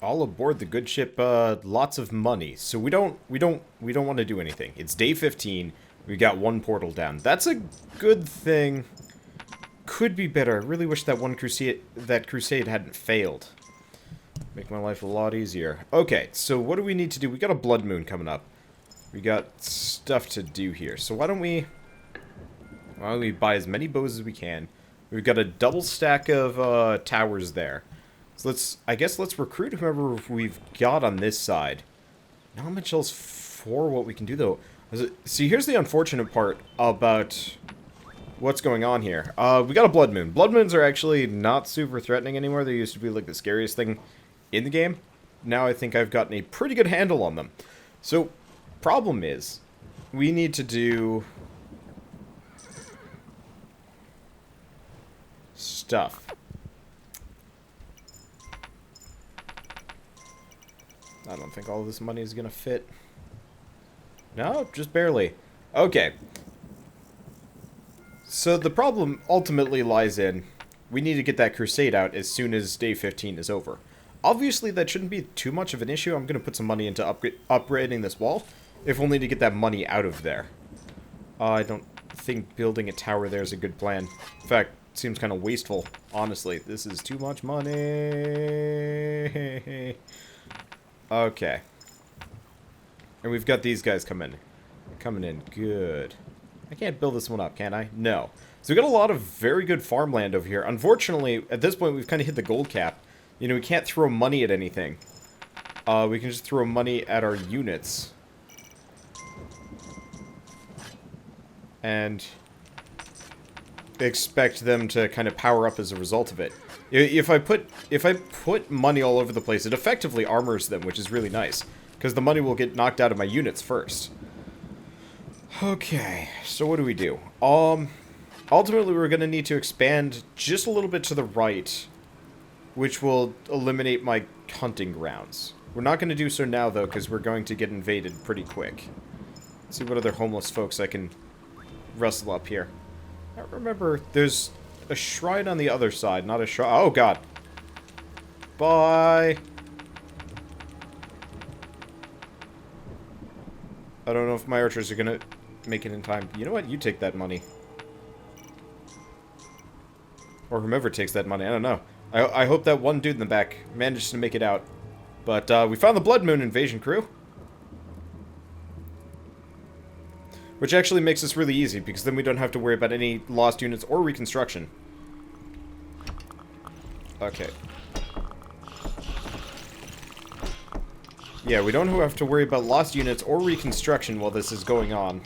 All aboard the good ship, lots of money. So we don't want to do anything. It's day 15. We got one portal down. That's a good thing. Could be better. I really wish that crusade hadn't failed. Make my life a lot easier. Okay, so what do we need to do? We got a blood moon coming up. We got stuff to do here. So why don't we buy as many bows as we can? We've got a double stack of towers there. So I guess let's recruit whoever we've got on this side. Not much else for what we can do, though. See, here's the unfortunate part about what's going on here. We got a blood moon. Blood moons are actually not super threatening anymore. They used to be like the scariest thing in the game. Now I think I've gotten a pretty good handle on them. So, problem is, we need to do stuff. I don't think all of this money is gonna fit. No, just barely. Okay. So the problem ultimately lies in, we need to get that crusade out as soon as day 15 is over. Obviously that shouldn't be too much of an issue. I'm gonna put some money into upgrading this wall, if only to get that money out of there. I don't think building a tower there is a good plan. In fact, it seems kind of wasteful, honestly. This is too much money. Okay. And we've got these guys coming in. Good. I can't build this one up, can I? No. So we've got a lot of very good farmland over here. Unfortunately, at this point, we've kind of hit the gold cap. You know, we can't throw money at anything. We can just throw money at our units. And expect them to kind of power up as a result of it. If I put money all over the place, it effectively armors them, which is really nice. Because the money will get knocked out of my units first. Okay, so what do we do? Ultimately we're going to need to expand just a little bit to the right, which will eliminate my hunting grounds. We're not going to do so now, though, because we're going to get invaded pretty quick. Let's see what other homeless folks I can rustle up here. I remember there's a shrine on the other side, not a shrine. Oh, God. Bye. I don't know if my archers are going to make it in time. You know what? You take that money. Or whomever takes that money. I don't know. I hope that one dude in the back manages to make it out. But we found the Blood Moon invasion crew. Which actually makes this really easy, because then we don't have to worry about any lost units or reconstruction. Okay. Yeah, we don't have to worry about lost units or reconstruction while this is going on.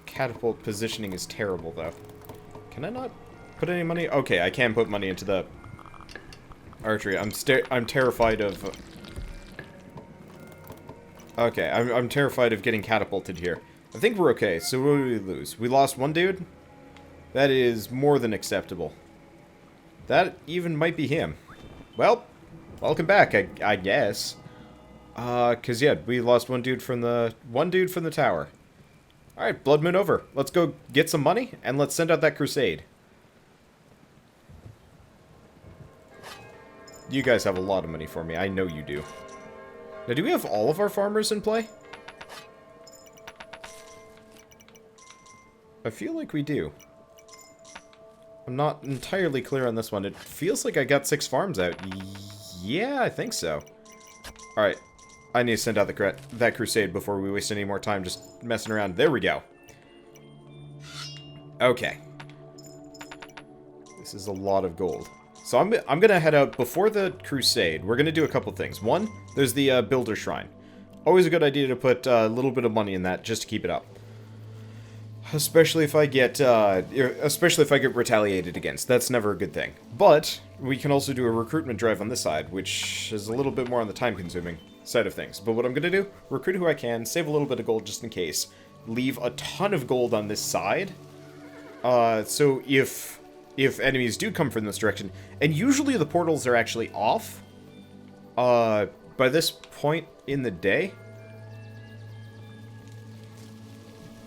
Catapult positioning is terrible, though. Can I not put any money? Okay, I can put money into the archery. I'm terrified of... Okay, I'm terrified of getting catapulted here. I think we're okay. So what did we lose? We lost one dude? That is more than acceptable. That even might be him. Well, welcome back, I guess. Cause yeah, we lost one dude from the tower. Alright, Blood Moon over. Let's go get some money, and let's send out that crusade. You guys have a lot of money for me, I know you do. Now, do we have all of our farmers in play? I feel like we do. I'm not entirely clear on this one. It feels like I got 6 farms out. Yeah, I think so. Alright. I need to send out that crusade before we waste any more time just messing around. There we go. Okay. This is a lot of gold. So I'm going to head out before the crusade. We're going to do a couple things. One, there's the builder shrine. Always a good idea to put a little bit of money in that just to keep it up. Especially if I get retaliated against. That's never a good thing. But we can also do a recruitment drive on this side, which is a little bit more on the time-consuming side of things. But what I'm going to do, recruit who I can, save a little bit of gold just in case, leave a ton of gold on this side. So if enemies do come from this direction, and usually the portals are actually off, by this point in the day,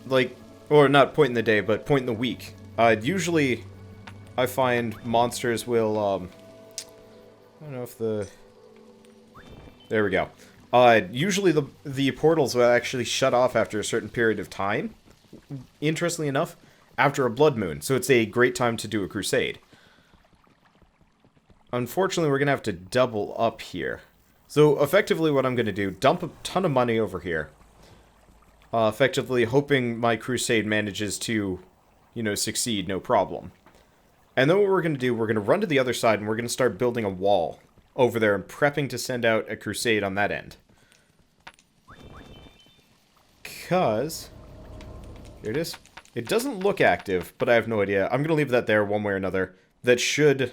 like, or not point in the day, but point in the week, usually I find monsters will, I don't know if the... There we go. Usually the portals will actually shut off after a certain period of time. Interestingly enough, after a blood moon. So it's a great time to do a crusade. Unfortunately, we're going to have to double up here. So effectively what I'm going to do, dump a ton of money over here. Effectively hoping my crusade manages to, you know, succeed, no problem. And then what we're going to do, we're going to run to the other side and we're going to start building a wall over there and prepping to send out a crusade on that end. Because... Here it is. It doesn't look active, but I have no idea. I'm going to leave that there one way or another. That should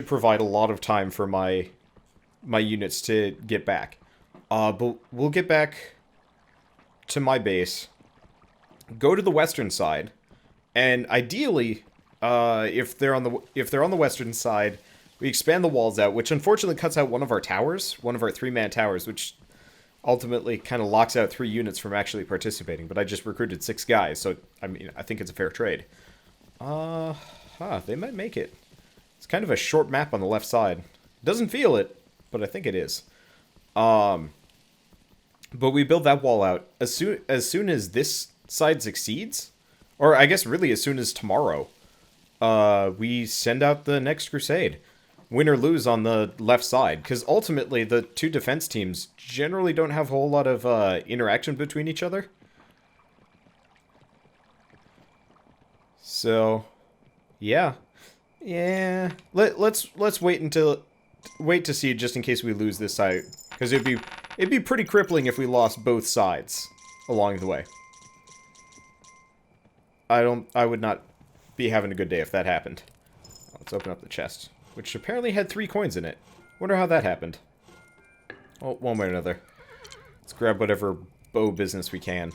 provide a lot of time for my units to get back. But we'll get back to my base, go to the western side, and ideally, if they're on the western side, we expand the walls out, which unfortunately cuts out one of our towers, one of our 3-man towers, which ultimately kind of locks out 3 units from actually participating. But I just recruited 6 guys, so I mean, I think it's a fair trade. They might make it. It's kind of a short map on the left side. Doesn't feel it, but I think it is. But we build that wall out as soon as this side succeeds, or I guess really as soon as tomorrow, we send out the next crusade. Win or lose on the left side, because ultimately the 2 defense teams generally don't have a whole lot of interaction between each other. So, yeah. Let's wait to see just in case we lose this side, because it'd be pretty crippling if we lost both sides along the way. I would not be having a good day if that happened. Let's open up the chest, which apparently had 3 coins in it. Wonder how that happened. Oh, one way or another. Let's grab whatever bow business we can.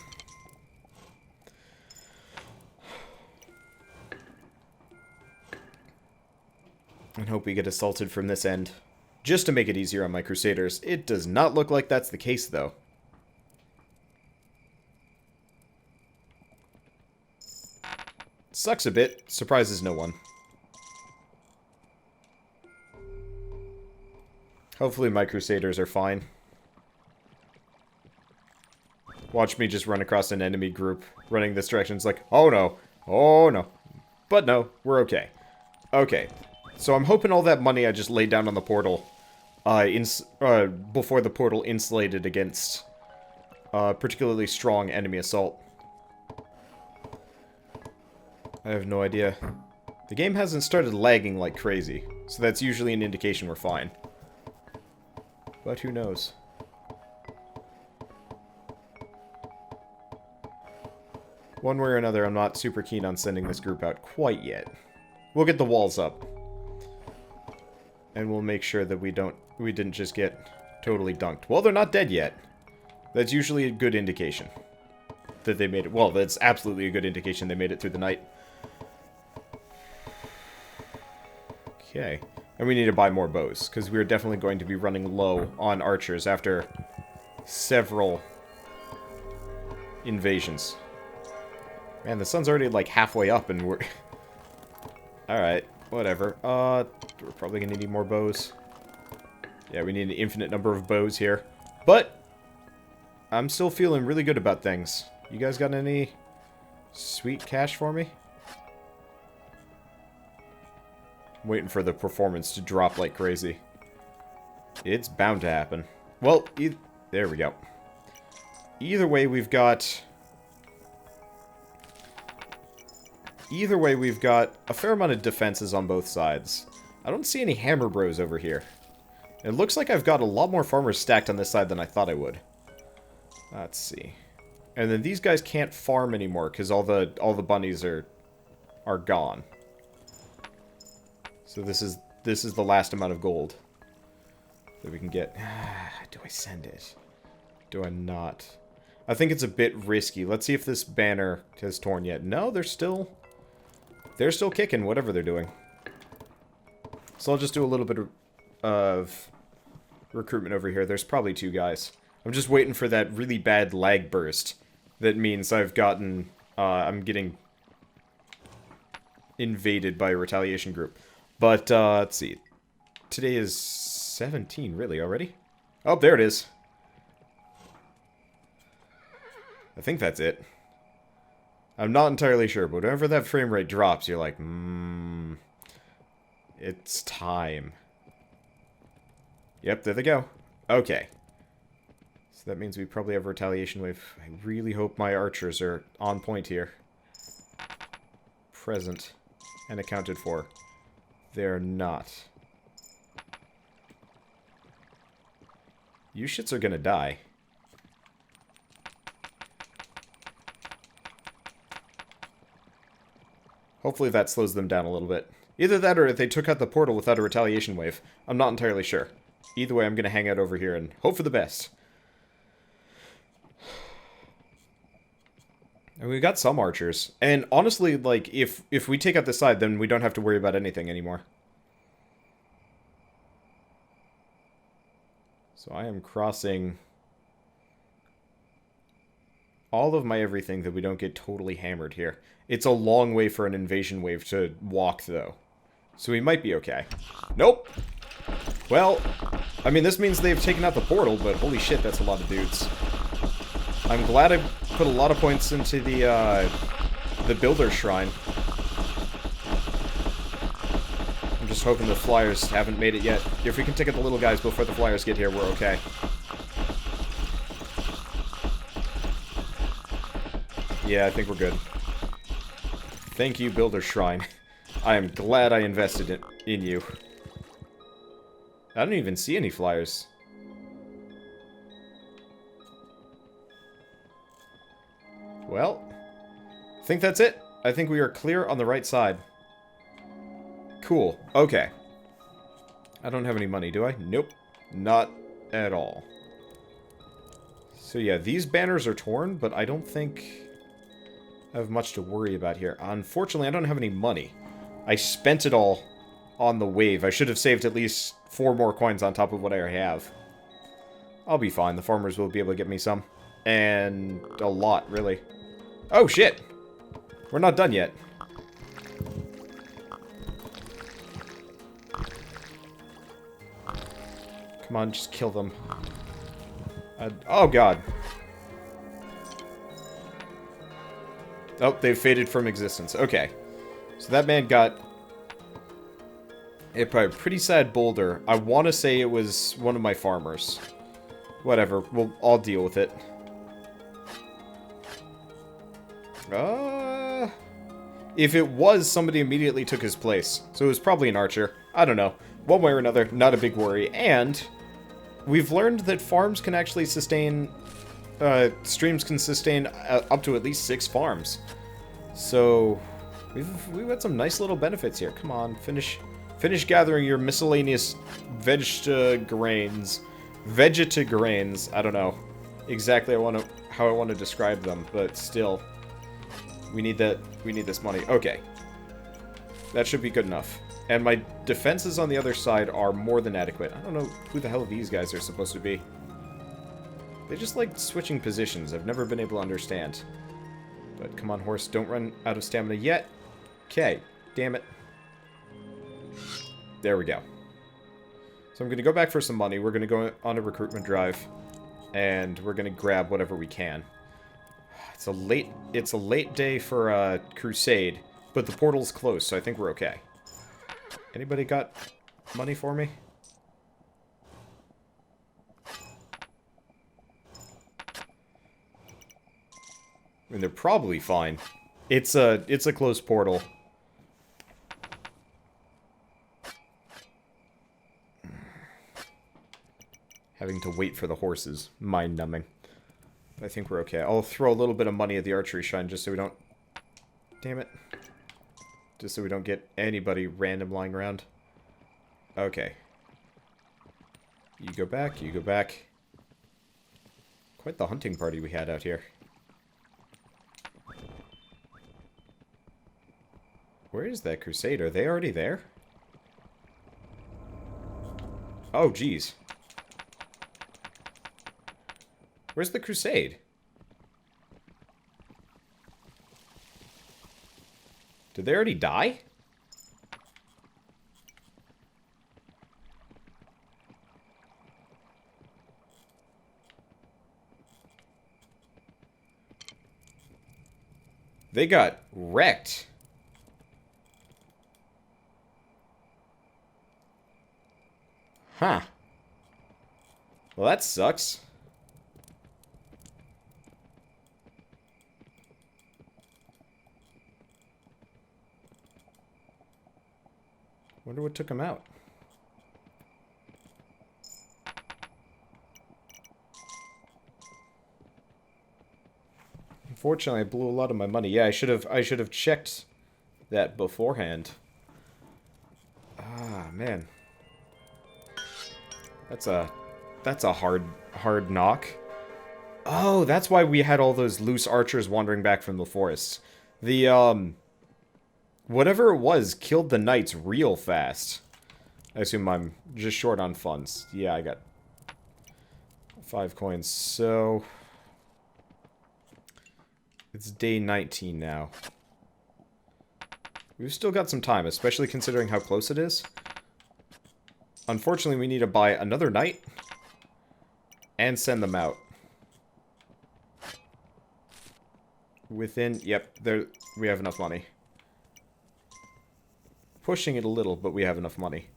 And hope we get assaulted from this end. Just to make it easier on my Crusaders. It does not look like that's the case, though. Sucks a bit. Surprises no one. Hopefully my Crusaders are fine. Watch me just run across an enemy group running this direction. It's like, oh no. Oh no. But no, we're okay. Okay. So I'm hoping all that money I just laid down on the portal, before the portal insulated against particularly strong enemy assault. I have no idea. The game hasn't started lagging like crazy, so that's usually an indication we're fine. But who knows? One way or another, I'm not super keen on sending this group out quite yet. We'll get the walls up. And we'll make sure that we didn't just get totally dunked. Well, they're not dead yet. That's usually a good indication that they made it. Well, that's absolutely a good indication they made it through the night. Okay. And we need to buy more bows, because we're definitely going to be running low on archers after several invasions. Man, the sun's already like halfway up and we're... Alright, whatever. We're probably gonna need more bows. Yeah, we need an infinite number of bows here. But I'm still feeling really good about things. You guys got any sweet cash for me? Waiting for the performance to drop like crazy. It's bound to happen. Well, there we go. Either way, we've got a fair amount of defenses on both sides. I don't see any hammer bros over here. It looks like I've got a lot more farmers stacked on this side than I thought I would. Let's see. And then these guys can't farm anymore because all the bunnies are gone. So this is the last amount of gold that we can get. Do I send it? Do I not? I think it's a bit risky. Let's see if this banner has torn yet. No, they're still kicking, whatever they're doing. So I'll just do a little bit of recruitment over here. There's probably 2 guys. I'm just waiting for that really bad lag burst. That means I'm getting invaded by a retaliation group. But, let's see. today is 17, really, already? Oh, there it is. I think that's it. I'm not entirely sure, but whenever that frame rate drops, you're like, it's time. Yep, there they go. Okay. So that means we probably have a retaliation wave. I really hope my archers are on point here. Present and accounted for. They're not. You shits are gonna die. Hopefully that slows them down a little bit. Either that or if they took out the portal without a retaliation wave. I'm not entirely sure. Either way, I'm gonna hang out over here and hope for the best. And we got some archers. And honestly, like, if we take out this side, then we don't have to worry about anything anymore. So I am crossing all of my everything that we don't get totally hammered here. It's a long way for an invasion wave to walk, though. So we might be okay. Nope! Well, I mean, this means they've taken out the portal, but holy shit, that's a lot of dudes. I'm glad I put a lot of points into the builder shrine. I'm just hoping the flyers haven't made it yet. If we can take out the little guys before the flyers get here, we're okay. Yeah, I think we're good. Thank you, builder shrine. I am glad I invested in you. I don't even see any flyers. Well, I think that's it. I think we are clear on the right side. Cool. Okay. I don't have any money, do I? Nope. Not at all. So yeah, these banners are torn, but I don't think I have much to worry about here. Unfortunately, I don't have any money. I spent it all on the wave. I should have saved at least 4 more coins on top of what I have. I'll be fine. The farmers will be able to get me some. And a lot, really. Oh, shit! We're not done yet. Come on, just kill them. Oh, God. Oh, they've faded from existence. Okay. So that man got a pretty sad boulder. I want to say it was one of my farmers. Whatever. I'll deal with it. If it was, somebody immediately took his place. So it was probably an archer. I don't know. One way or another, not a big worry. And we've learned that farms can actually sustain... streams can sustain up to at least 6 farms. So we've got some nice little benefits here. Come on, finish gathering your miscellaneous grains. Vegetagrains. I don't know exactly how I want to describe them, but still, we need that. We need this money. Okay, that should be good enough. And my defenses on the other side are more than adequate. I don't know who the hell these guys are supposed to be. They just like switching positions. I've never been able to understand. But come on, horse, don't run out of stamina yet. Okay, damn it. There we go. So I'm going to go back for some money. We're going to go on a recruitment drive. And we're going to grab whatever we can. It's a late day for a crusade. But the portal's closed, so I think we're okay. Anybody got money for me? I mean, they're probably fine. It's a closed portal. Having to wait for the horses. Mind-numbing. I think we're okay. I'll throw a little bit of money at the archery shrine just so we don't... Damn it. Just so we don't get anybody random lying around. Okay. You go back, you go back. Quite the hunting party we had out here. Where is that crusade? Are they already there? Oh, geez. Where's the crusade? Did they already die? They got wrecked. Huh. Well, that sucks. Wonder what took him out. Unfortunately, I blew a lot of my money. Yeah, I should have checked that beforehand. Ah, man. That's a hard knock. Oh, that's why we had all those loose archers wandering back from the forest. The whatever it was killed the knights real fast. I assume I'm just short on funds. Yeah, I got 5 coins. So it's day 19 now. We've still got some time, especially considering how close it is. Unfortunately, we need to buy another knight and send them out. Yep, there we have enough money. Pushing it a little, but we have enough money.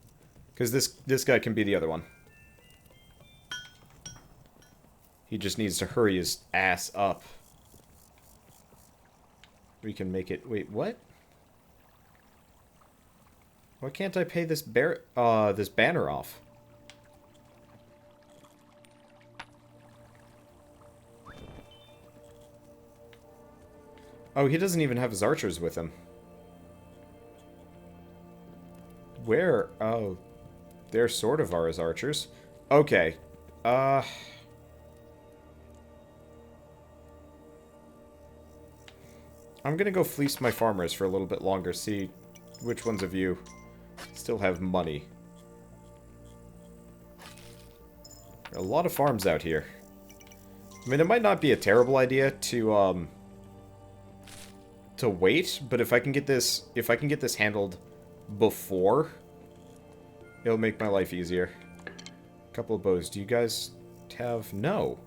Because this guy can be the other one. He just needs to hurry his ass up. We can make it... Wait, what? Why can't I pay this banner off? Oh, he doesn't even have his archers with him. Where? Oh, they're sort of are his archers. Okay. I'm gonna go fleece my farmers for a little bit longer, see which ones of you still have money. There are a lot of farms out here. I mean, it might not be a terrible idea to wait, but if I can get this handled before, it'll make my life easier. A couple of bows. Do you guys have... No.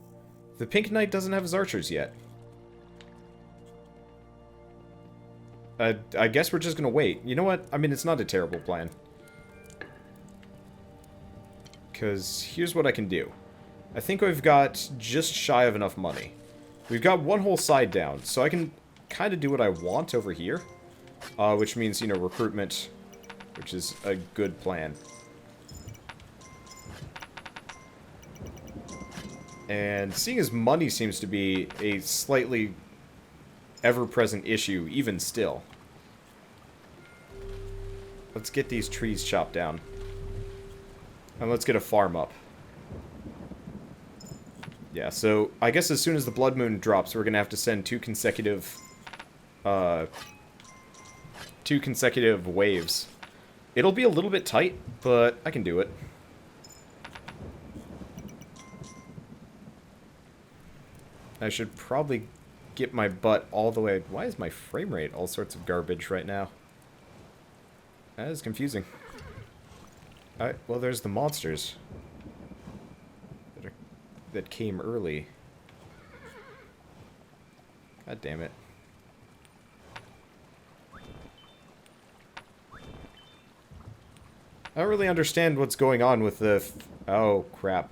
The Pink Knight doesn't have his archers yet. I guess we're just gonna wait. You know what? I mean, it's not a terrible plan. Because here's what I can do. I think we've got just shy of enough money. We've got one whole side down, so I can kind of do what I want over here. Which means, you know, recruitment, which is a good plan. And seeing as money seems to be a slightly ever-present issue, even still. Let's get these trees chopped down. And let's get a farm up. Yeah, so I guess as soon as the blood moon drops, we're gonna have to send two consecutive waves. It'll be a little bit tight, but I can do it. I should probably get my butt all the way... Why is my frame rate all sorts of garbage right now? That is confusing. Alright, well, there's the monsters that came early. God damn it. I don't really understand what's going on with the... Oh, crap.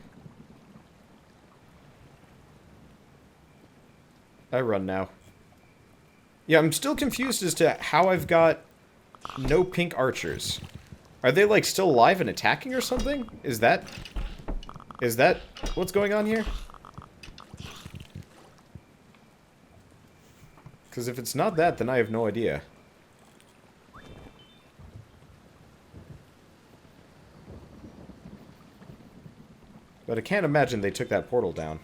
I run now. Yeah, I'm still confused as to how I've got no pink archers. Are they, like, still alive and attacking or something? Is that what's going on here? Because if it's not that, then I have no idea. But I can't imagine they took that portal down.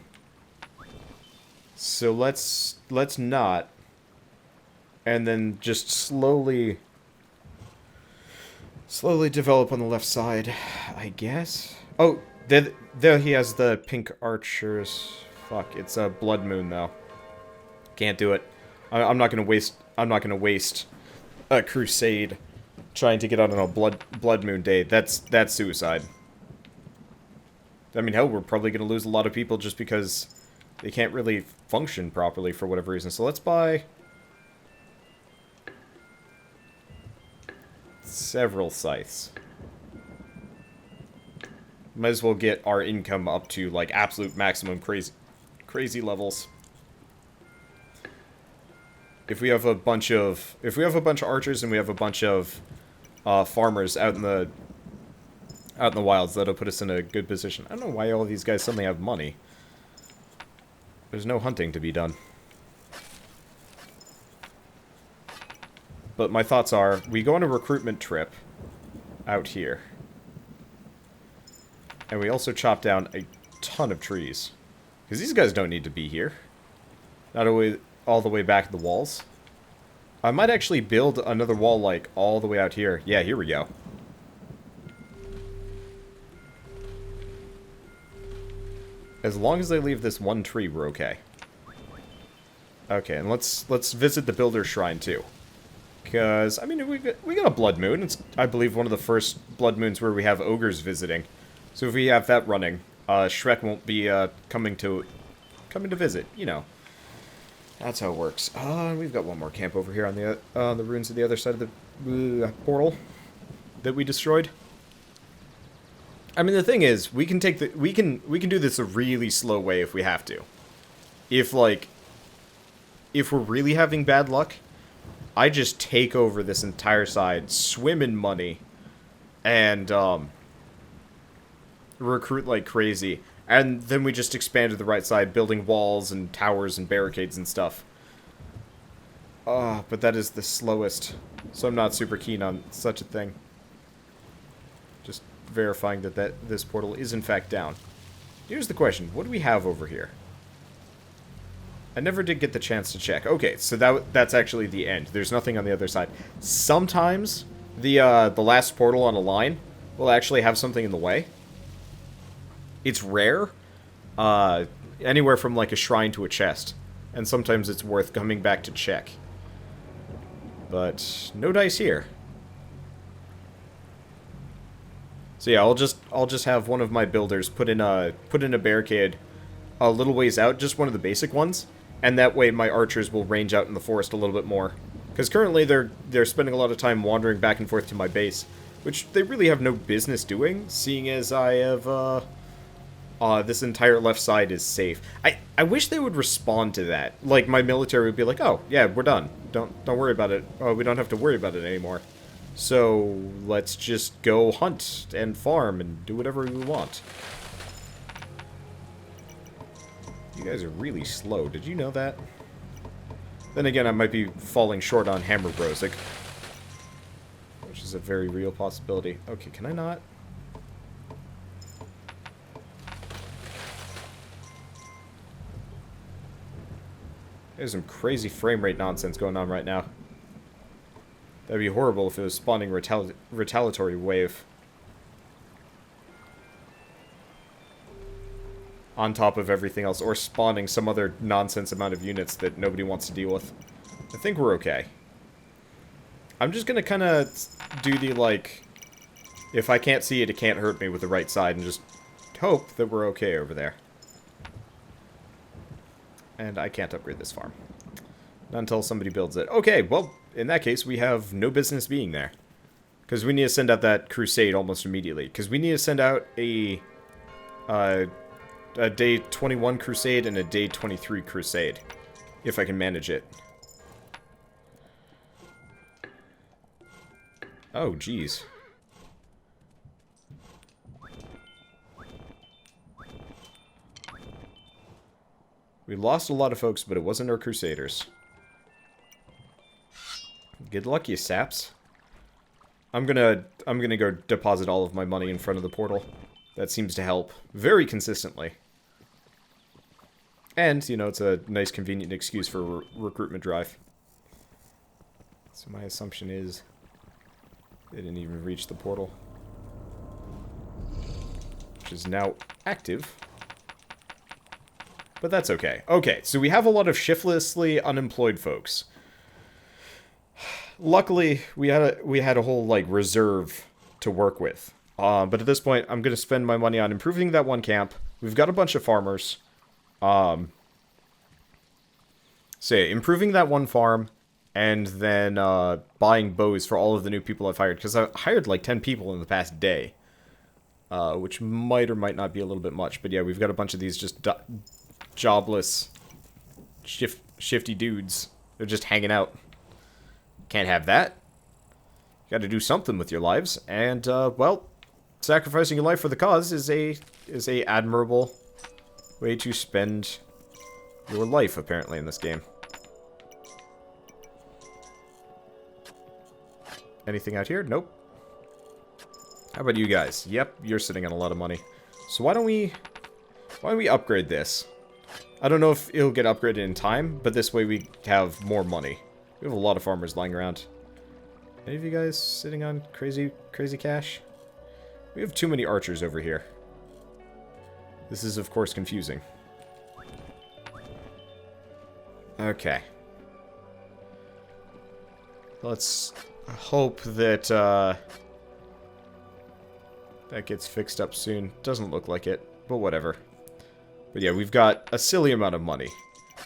So let's not. And then just slowly develop on the left side, I guess. Oh, there he has the pink archers. Fuck, it's a blood moon though. Can't do it. I'm not gonna waste a crusade trying to get out on a blood moon day. That's suicide. I mean, hell, we're probably gonna lose a lot of people just because they can't really function properly for whatever reason. So let's buy Several scythes. Might as well get our income up to, like, absolute maximum crazy levels. If we have a bunch of archers and we have a bunch of farmers out in the wilds, that'll put us in a good position. I don't know why all of these guys suddenly have money. There's no hunting to be done. But my thoughts are, we go on a recruitment trip out here. And we also chop down a ton of trees. Because these guys don't need to be here. Not all the way back to the walls. I might actually build another wall, like, all the way out here. Yeah, here we go. As long as they leave this one tree, we're okay. Okay, and let's visit the Builder's Shrine, too. Because, I mean, we got a blood moon. It's, I believe, one of the first blood moons where we have ogres visiting. So if we have that running, Shrek won't be coming to visit. You know, that's how it works. We've got one more camp over here on the ruins of the other side of the portal that we destroyed. I mean, the thing is, we can do this a really slow way if we have to. If we're really having bad luck, I just take over this entire side, swim in money, and recruit like crazy, and then we just expand to the right side, building walls and towers and barricades and stuff. But that is the slowest, so I'm not super keen on such a thing. Just verifying that this portal is in fact down. Here's the question, what do we have over here? I never did get the chance to check. Okay, so that's actually the end. There's nothing on the other side. Sometimes the last portal on a line will actually have something in the way. It's rare. Anywhere from like a shrine to a chest. And sometimes it's worth coming back to check. But no dice here. So yeah, I'll just have one of my builders put in a barricade a little ways out, just one of the basic ones, and that way my archers will range out in the forest a little bit more. Because currently they're spending a lot of time wandering back and forth to my base, which they really have no business doing, seeing as I have this entire left side is safe. I wish they would respond to that. Like, my military would be like, oh, yeah, we're done. Don't worry about it. Oh, we don't have to worry about it anymore. So, let's just go hunt and farm and do whatever we want. You guys are really slow. Did you know that? Then again, I might be falling short on Hammer Bros, which is a very real possibility. Okay, can I not? There's some crazy frame rate nonsense going on right now. That'd be horrible if it was spawning retaliatory wave. On top of everything else, or spawning some other nonsense amount of units that nobody wants to deal with. I think we're okay. I'm just gonna kind of do the, like, if I can't see it, it can't hurt me with the right side, and just hope that we're okay over there. And I can't upgrade this farm. Not until somebody builds it. Okay, well, in that case, we have no business being there. Because we need to send out that crusade almost immediately. Because we need to send out a day 21 crusade and a day 23 crusade. If I can manage it. Oh, jeez. We lost a lot of folks, but it wasn't our crusaders. Good luck, you saps. I'm gonna go deposit all of my money in front of the portal. That seems to help very consistently. And, you know, it's a nice convenient excuse for a recruitment drive. So my assumption is they didn't even reach the portal. Which is now active. But that's okay. Okay, so we have a lot of shiftlessly unemployed folks. Luckily, we had a whole, like, reserve to work with. But at this point, I'm going to spend my money on improving that one camp. We've got a bunch of farmers. So yeah, improving that one farm, and then buying bows for all of the new people I've hired. Because I hired like 10 people in the past day. Which might or might not be a little bit much. But yeah, we've got a bunch of these just jobless, shifty dudes. They're just hanging out. Can't have that. You gotta do something with your lives. And, well, sacrificing your life for the cause is a admirable way to spend your life, apparently, in this game. Anything out here? Nope. How about you guys? Yep, you're sitting on a lot of money. So why don't we upgrade this? I don't know if it'll get upgraded in time, but this way we have more money. We have a lot of farmers lying around. Any of you guys sitting on crazy cash? We have too many archers over here. This is, of course, confusing. Okay. Let's hope that, that gets fixed up soon. Doesn't look like it, but whatever. But yeah, we've got a silly amount of money.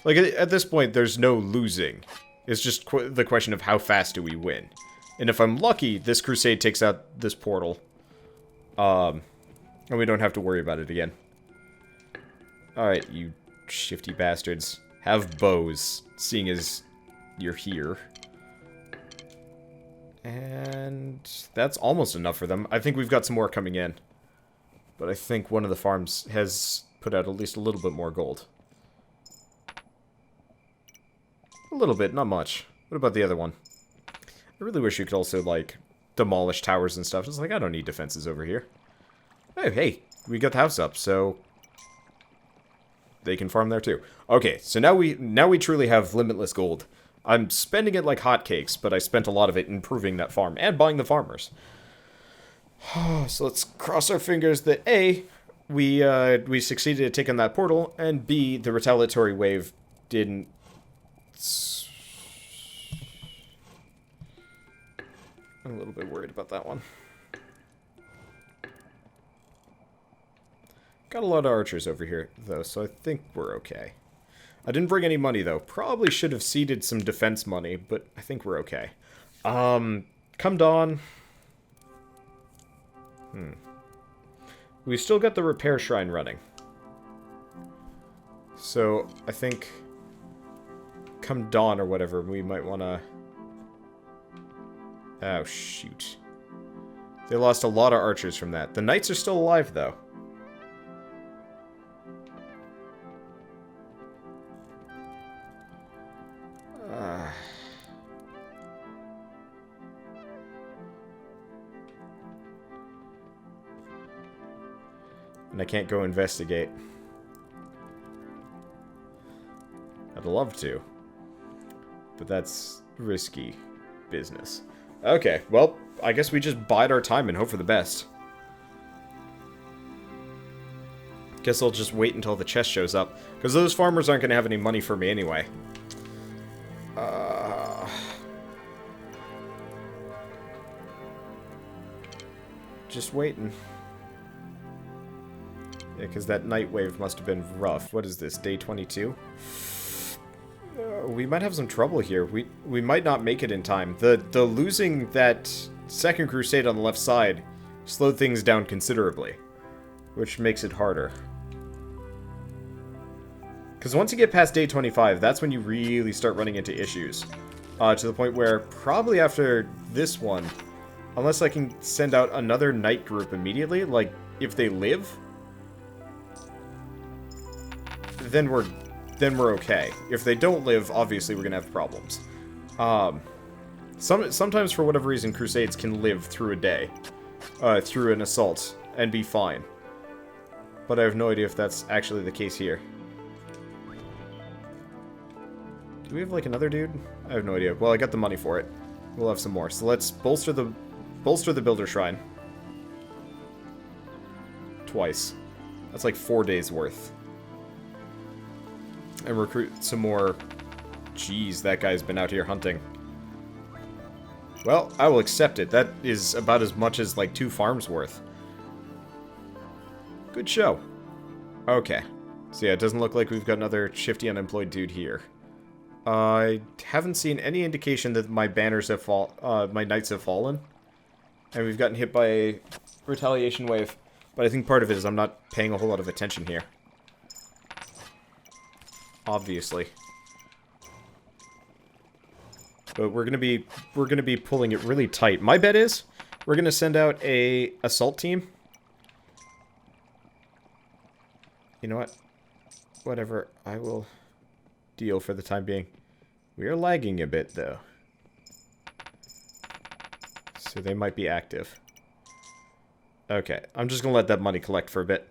Like, at this point, there's no losing. It's just the question of how fast do we win. And if I'm lucky, this crusade takes out this portal. And we don't have to worry about it again. Alright, you shifty bastards. Have bows, seeing as you're here. And that's almost enough for them. I think we've got some more coming in. But I think one of the farms has put out at least a little bit more gold. A little bit, not much. What about the other one? I really wish you could also, like, demolish towers and stuff. It's like, I don't need defenses over here. Hey, we got the house up, so they can farm there too. Okay, so now we truly have limitless gold. I'm spending it like hotcakes, but I spent a lot of it improving that farm and buying the farmers. So let's cross our fingers that A, we succeeded at taking that portal, and B, the retaliatory wave didn't. I'm a little bit worried about that one. Got a lot of archers over here, though, so I think we're okay. I didn't bring any money, though. Probably should have seeded some defense money, but I think we're okay. Come dawn. We've still got the repair shrine running. So, I think come dawn or whatever, we might want to. Oh, shoot. They lost a lot of archers from that. The knights are still alive, though. And I can't go investigate. I'd love to. But that's risky business. Okay, well, I guess we just bide our time and hope for the best. Guess I'll just wait until the chest shows up. Because those farmers aren't going to have any money for me anyway. Just waiting. Yeah, because that night wave must have been rough. What is this, day 22? We might have some trouble here. We might not make it in time. The losing that second crusade on the left side slowed things down considerably, which makes it harder. Because once you get past day 25, that's when you really start running into issues. To the point where, probably after this one, unless I can send out another night group immediately, like, if they live, then we're okay. If they don't live, obviously we're gonna have problems. Sometimes, for whatever reason, crusades can live through a day, through an assault, and be fine. But I have no idea if that's actually the case here. Do we have, like, another dude? I have no idea. Well, I got the money for it. We'll have some more. So let's bolster the builder shrine. Twice. That's like 4 days worth. And recruit some more. Jeez, that guy's been out here hunting. Well, I will accept it. That is about as much as, like, 2 farms worth. Good show. Okay. So yeah, it doesn't look like we've got another shifty unemployed dude here. I haven't seen any indication that my banners have my knights have fallen. And we've gotten hit by a retaliation wave. But I think part of it is I'm not paying a whole lot of attention here. Obviously. But we're gonna be pulling it really tight. My bet is we're gonna send out a assault team. You know what? Whatever. I will deal for the time being. We are lagging a bit though. So they might be active. Okay, I'm just gonna let that money collect for a bit.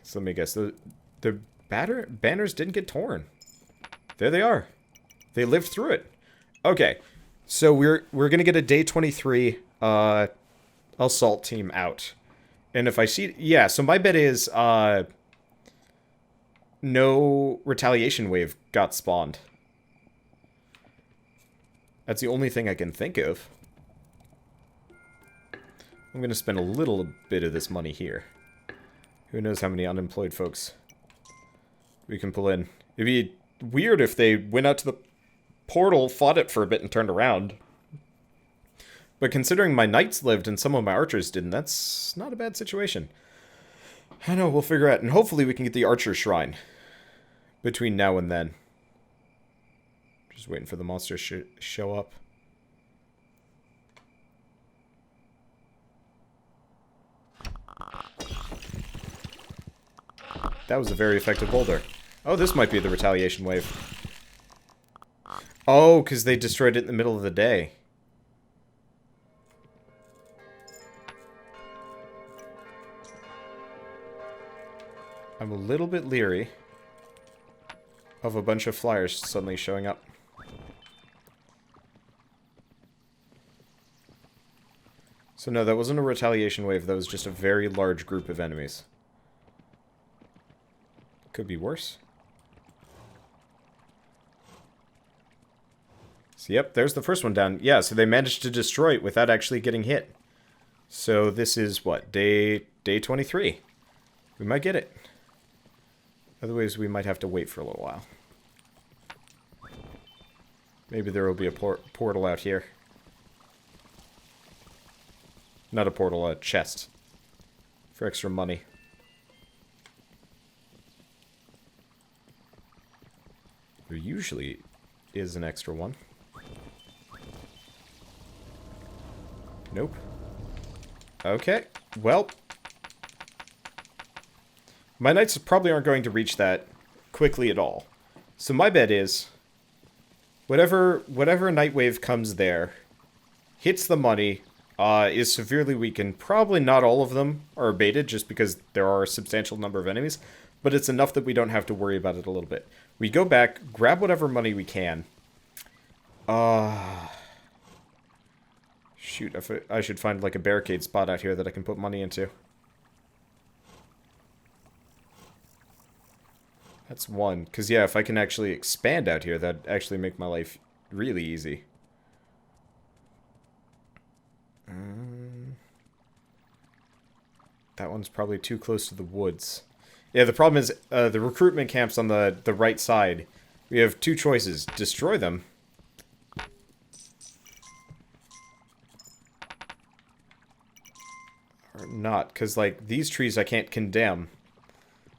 So let me guess, the banners didn't get torn. There they are. They lived through it. Okay, so we're gonna get a day 23 assault team out, and if I see, yeah. So my bet is no retaliation wave got spawned. That's the only thing I can think of. I'm gonna spend a little bit of this money here. Who knows how many unemployed folks we can pull in. It'd be weird if they went out to the portal, fought it for a bit, and turned around. But considering my knights lived and some of my archers didn't, that's not a bad situation. I know, we'll figure out. And hopefully we can get the archer shrine between now and then. Just waiting for the monsters to show up. That was a very effective boulder. Oh, this might be the retaliation wave. Oh, because they destroyed it in the middle of the day. I'm a little bit leery of a bunch of flyers suddenly showing up. So no, that wasn't a retaliation wave. That was just a very large group of enemies. Could be worse. So yep, there's the first one down. Yeah, so they managed to destroy it without actually getting hit. So this is what? Day 23. We might get it. Otherwise, we might have to wait for a little while. Maybe there will be a portal out here. Not a portal, a chest. For extra money. There usually is an extra one. Nope. Okay, well. My knights probably aren't going to reach that quickly at all. So my bet is, whatever night wave comes there, hits the money, is severely weakened. Probably not all of them are abated, just because there are a substantial number of enemies. But it's enough that we don't have to worry about it a little bit. We go back, grab whatever money we can. Shoot, I should find like a barricade spot out here that I can put money into. That's one. Because, yeah, if I can actually expand out here, that'd actually make my life really easy. That one's probably too close to the woods. Yeah, the problem is the recruitment camp's on the right side. We have two choices. Destroy them. Or not, because, like, these trees I can't condemn.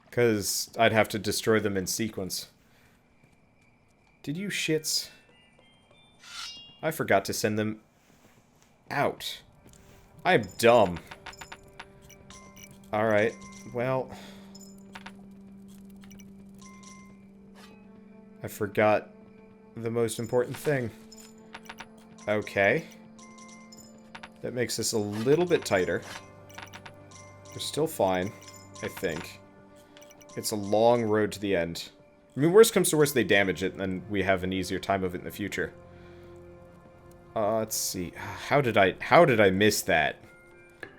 Because I'd have to destroy them in sequence. Did you shits? I forgot to send them out. I'm dumb. Alright, well. I forgot the most important thing. Okay. That makes this a little bit tighter. We're still fine, I think. It's a long road to the end. I mean, worst comes to worst, they damage it, and then we have an easier time of it in the future. Let's see. How did I miss that?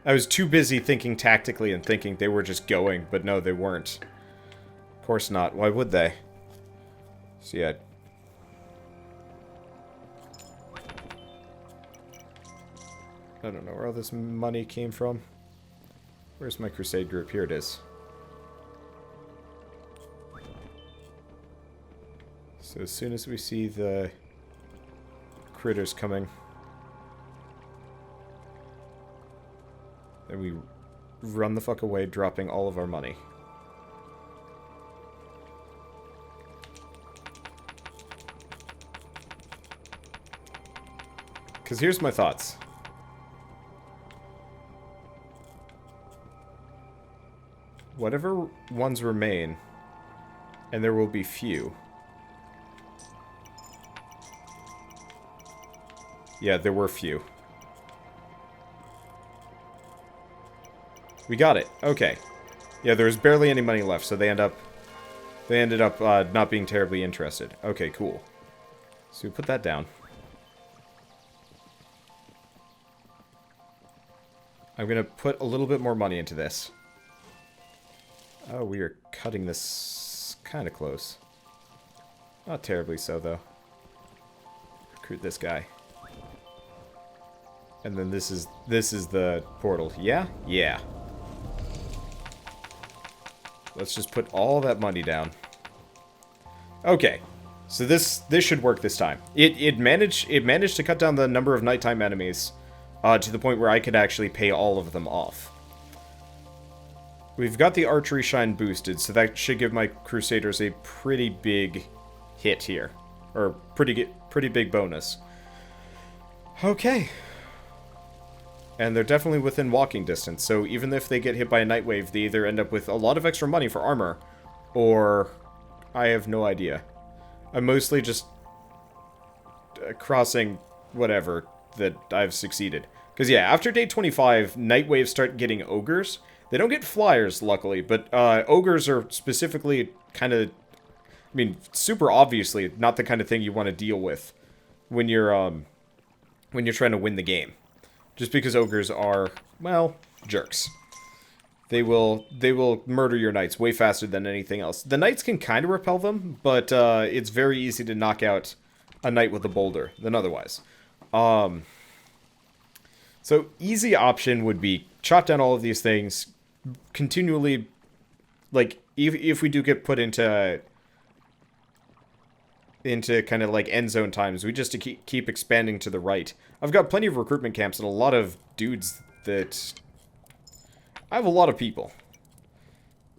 I was too busy thinking tactically and thinking they were just going, but no, they weren't. Of course not. Why would they? So yeah. I don't know where all this money came from. Where's my crusade group? Here it is. So as soon as we see the critters coming, then we run the fuck away, dropping all of our money. Because here's my thoughts. Whatever ones remain, and there will be few. Yeah, there were few. We got it. Okay. Yeah, there was barely any money left, so they ended up not being terribly interested. Okay, cool. So we put that down. I'm gonna put a little bit more money into this. Oh, we are cutting this kind of close. Not terribly so, though. Recruit this guy. And then this is the portal. Yeah? Yeah. Let's just put all that money down. Okay. So this should work this time. It managed to cut down the number of nighttime enemies to the point where I could actually pay all of them off. We've got the archery shine boosted, so that should give my crusaders a pretty big hit here, or pretty big bonus. Okay. And they're definitely within walking distance, so even if they get hit by a night wave, they either end up with a lot of extra money for armor, or I have no idea. I'm mostly just crossing whatever that I've succeeded. Because yeah, after day 25, night waves start getting ogres. They don't get flyers, luckily, but ogres are specifically kind of, I mean, super obviously not the kind of thing you want to deal with when you're trying to win the game. Just because ogres are, well, jerks. They will murder your knights way faster than anything else. The knights can kind of repel them, but it's very easy to knock out a knight with a boulder than otherwise. So easy option would be chop down all of these things, continually, like, if we do get put into kind of like end zone times, we just to keep expanding to the right. I've got plenty of recruitment camps and a lot of dudes that... I have a lot of people.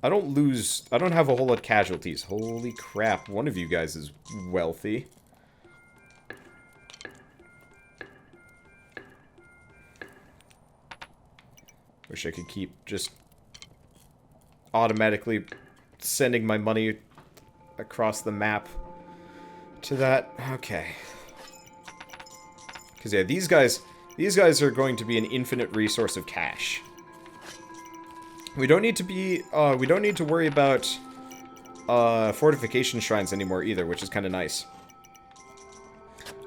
I don't have a whole lot of casualties. Holy crap, one of you guys is wealthy. Wish I could keep just automatically sending my money across the map to that. Okay. Because yeah, these guys are going to be an infinite resource of cash. We don't need to worry about fortification shrines anymore either, which is kind of nice.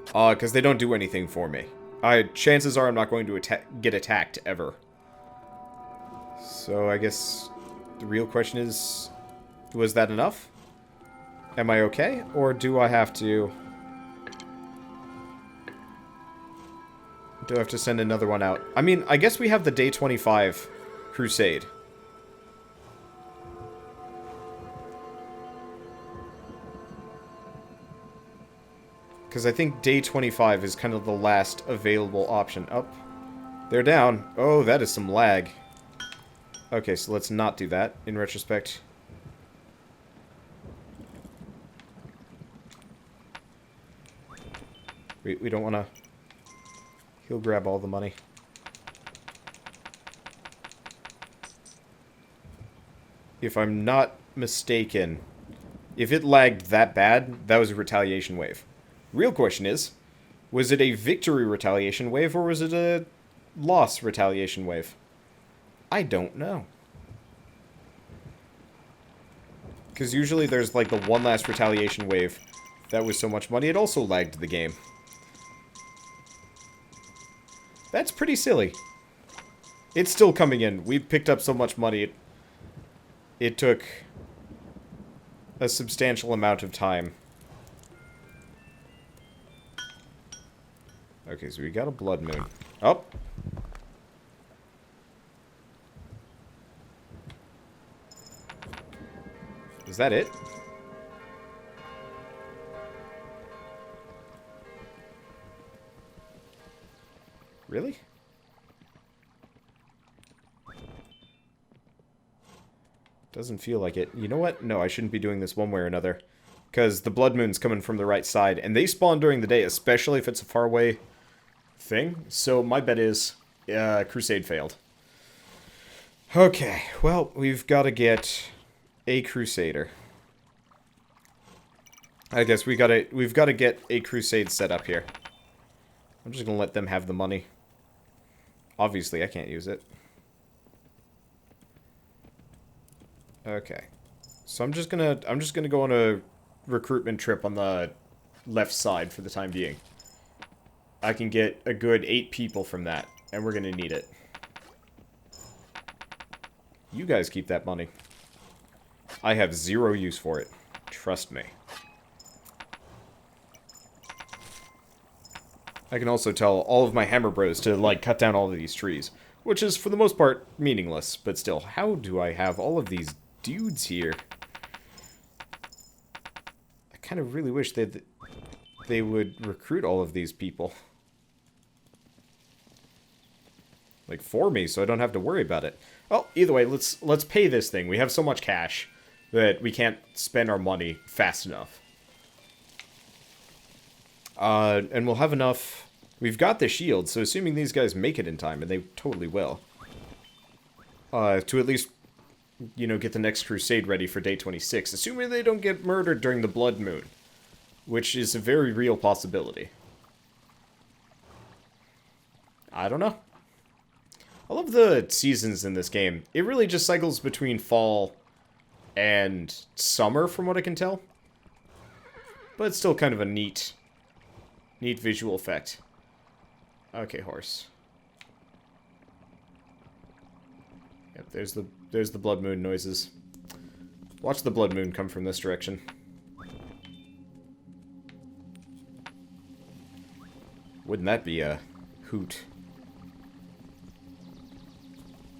Because they don't do anything for me. Chances are I'm not going to get attacked ever. So I guess the real question is, was that enough? Am I okay? Or do I have to... send another one out? I mean, I guess we have the day 25 crusade. Because I think day 25 is kind of the last available option. Up. They're down. Oh, that is some lag. Okay, so let's not do that, in retrospect. We don't want to... He'll grab all the money. If I'm not mistaken, if it lagged that bad, that was a retaliation wave. Real question is, was it a victory retaliation wave, or was it a loss retaliation wave? I don't know. Because usually there's like the one last retaliation wave that was so much money, it also lagged the game. That's pretty silly. It's still coming in. We picked up so much money, it took a substantial amount of time. Okay, so we got a blood moon. Oh! Is that it? Doesn't feel like it. You know what? No, I shouldn't be doing this one way or another. Because the blood moon's coming from the right side, and they spawn during the day, especially if it's a faraway thing. So my bet is Crusade failed. Okay, well, we've got to get a Crusader. I guess we've got to get a Crusade set up here. I'm just gonna let them have the money. Obviously, I can't use it. Okay, so I'm just gonna go on a recruitment trip on the left side for the time being. I can get a good 8 people from that, and we're gonna need it. You guys keep that money. I have 0 use for it. Trust me. I can also tell all of my hammer bros to, like, cut down all of these trees. Which is, for the most part, meaningless. But still, how do I have all of these dudes here? I kind of really wish they would recruit all of these people. Like, for me, so I don't have to worry about it. Well, either way, let's pay this thing. We have so much cash that we can't spend our money fast enough. And we'll have enough... We've got the shield, so assuming these guys make it in time, and they totally will. To at least, you know, get the next crusade ready for day 26. Assuming they don't get murdered during the blood moon. Which is a very real possibility. I don't know. I love the seasons in this game. It really just cycles between fall and summer, from what I can tell. But it's still kind of a neat visual effect. Okay, horse. Yep, there's the blood moon noises. Watch the blood moon come from this direction. Wouldn't that be a hoot?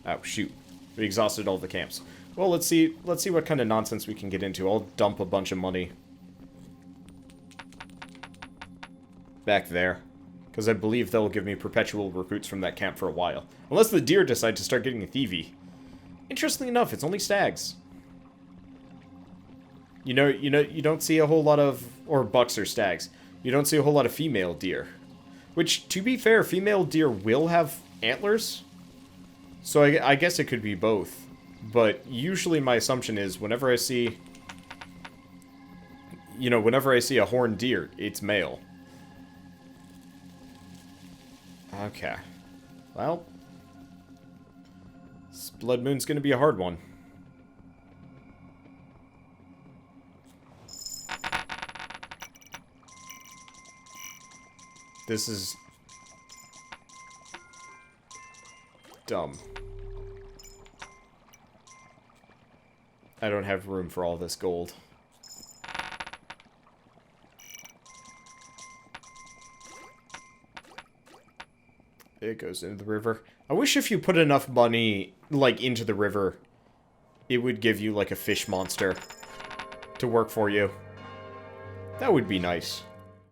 Oh, shoot. We exhausted all the camps. Well, let's see what kind of nonsense we can get into. I'll dump a bunch of money back there, because I believe they'll give me perpetual recruits from that camp for a while. Unless the deer decide to start getting a thievy. Interestingly enough, it's only stags. You don't see a whole lot of, or bucks or stags. You don't see a whole lot of female deer. Which, to be fair, female deer will have antlers. So I guess it could be both. But usually my assumption is whenever I see, whenever I see a horned deer, it's male. Okay. Well, this blood moon's gonna be a hard one. This is dumb. I don't have room for all this gold. It goes into the river. I wish if you put enough money, like, into the river, it would give you, like, a fish monster to work for you. That would be nice.